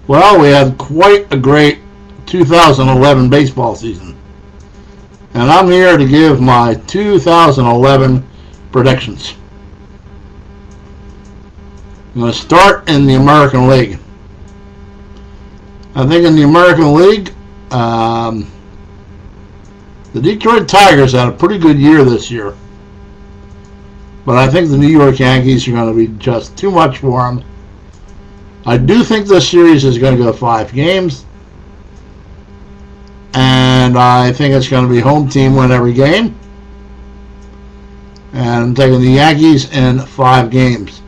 Well, we had quite a great 2011 baseball season. And I'm here to give my 2011 predictions. I'm going to start in the American League. I think in the American League, the Detroit Tigers had a pretty good year this year. But I think the New York Yankees are going to be just too much for them. I do think this series is going to go 5 games. And I think it's going to be home team win every game. And I'm taking the Yankees in 5 games.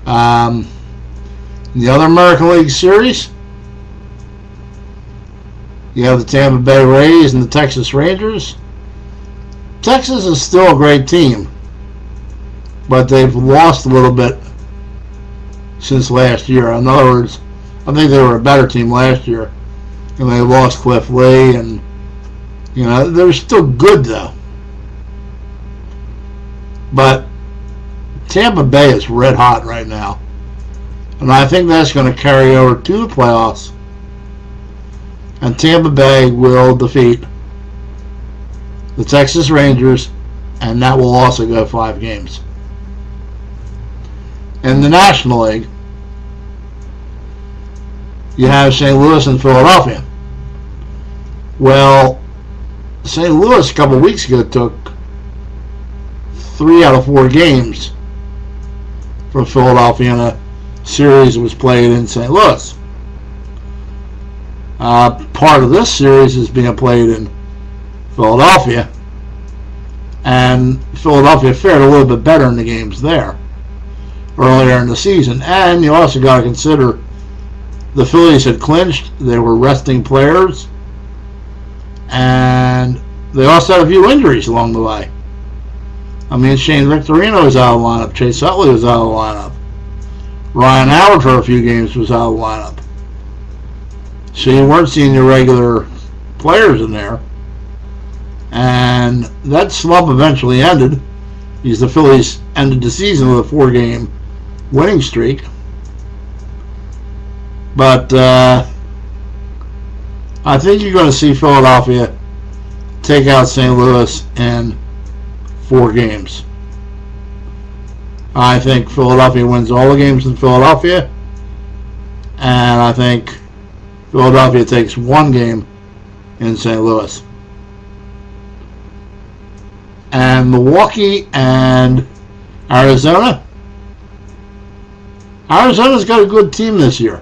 The other American League series, you have the Tampa Bay Rays and the Texas Rangers. Texas is still a great team, but they've lost a little bit since last year. In other words, I think they were a better team last year, and they lost Cliff Lee, and they're still good though. But Tampa Bay is red hot right now, and I think that's going to carry over to the playoffs, and Tampa Bay will defeat the Texas Rangers, and that will also go 5 games. In the National League, you have St. Louis and Philadelphia. Well, St. Louis a couple weeks ago took 3 out of 4 games from Philadelphia in a series that was played in St. Louis. Part of this series is being played in Philadelphia, and Philadelphia fared a little bit better in the games there earlier in the season. And you also got to consider the Phillies had clinched, they were resting players, and they also had a few injuries along the way. I mean, Shane Victorino was out of the lineup, Chase Utley was out of the lineup, Ryan Howard for a few games was out of the lineup. So you weren't seeing your regular players in there. And that slump eventually ended because the Phillies ended the season with a 4-game winning streak. But I think you're going to see Philadelphia take out St. Louis in 4 games. I think Philadelphia wins all the games in Philadelphia, and I think Philadelphia takes 1 game in St. Louis. And Milwaukee and Arizona. Arizona's got a good team this year.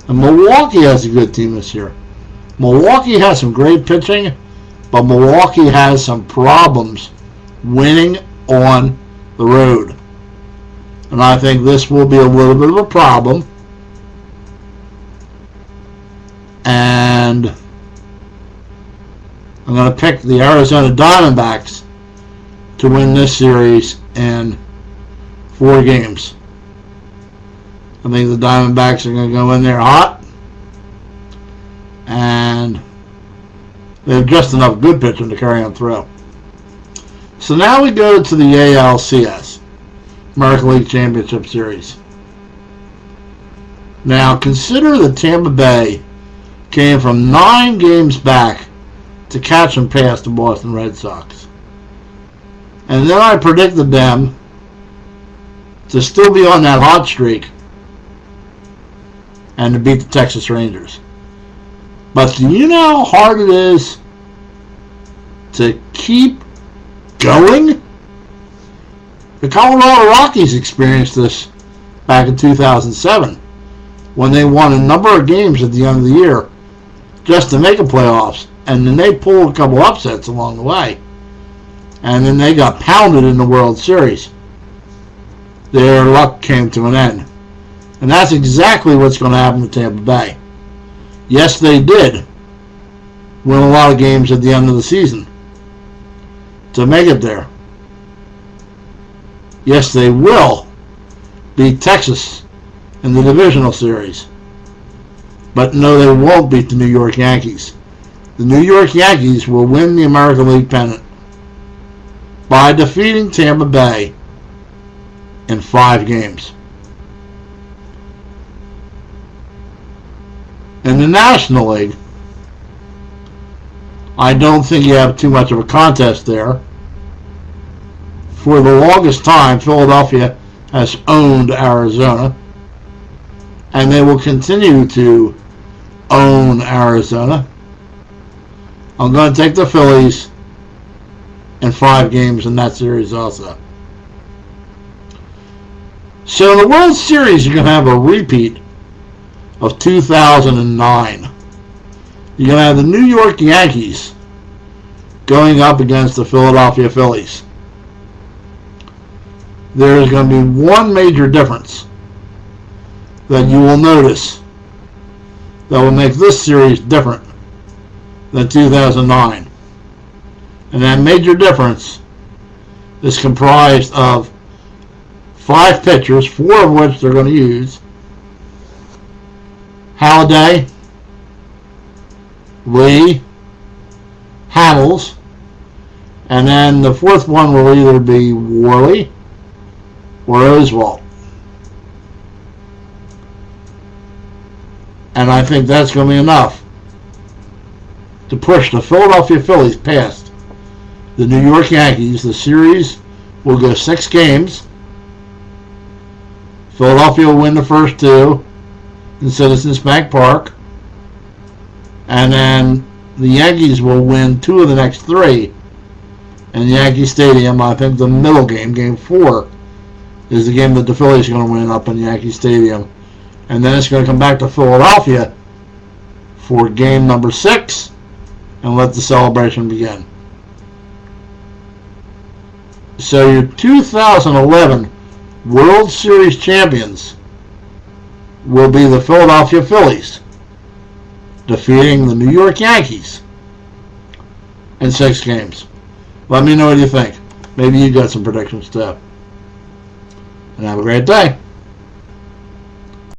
And Milwaukee has a good team this year. Milwaukee has some great pitching, but Milwaukee has some problems winning on the road. And I think this will be a little bit of a problem. And I'm going to pick the Arizona Diamondbacks to win this series in 4 games. I think the Diamondbacks are going to go in there hot, and they have just enough good pitching to carry them through. So now we go to the ALCS, American League Championship Series. Now consider that Tampa Bay came from 9 games back to catch and pass the Boston Red Sox. And then I predicted them to still be on that hot streak and to beat the Texas Rangers. But do you know how hard it is to keep going? The Colorado Rockies experienced this back in 2007 when they won a number of games at the end of the year just to make the playoffs, and then they pulled a couple upsets along the way, and then they got pounded in the World Series. Their luck came to an end. And that's exactly what's going to happen to Tampa Bay. Yes, they did win a lot of games at the end of the season to make it there. Yes, they will beat Texas in the divisional series. But no, they won't beat the New York Yankees. The New York Yankees will win the American League pennant by defeating Tampa Bay in 5 games. In the National League, I don't think you have too much of a contest there. For the longest time, Philadelphia has owned Arizona, and they will continue to own Arizona. I'm going to take the Phillies in 5 games in that series also. So in the World Series, you're going to have a repeat of 2009. You're going to have the New York Yankees going up against the Philadelphia Phillies. There is going to be one major difference that you will notice that will make this series different than 2009. And that major difference is comprised of 5 pitchers, 4 of which they're going to use. Halladay, Lee, Hamels, and then the 4th one will either be Worley or Oswalt. And I think that's going to be enough to push the Philadelphia Phillies past the New York Yankees. The series will go 6 games. Philadelphia will win the first 2 in Citizens Bank Park. And then the Yankees will win 2 of the next 3 in Yankee Stadium. I think the middle game, Game 4, is the game that the Phillies are going to win up in Yankee Stadium. And then it's going to come back to Philadelphia for game number 6 and let the celebration begin. So your 2011 World Series champions will be the Philadelphia Phillies, defeating the New York Yankees in 6 games. Let me know what you think. Maybe you got some predictions too. And have a great day.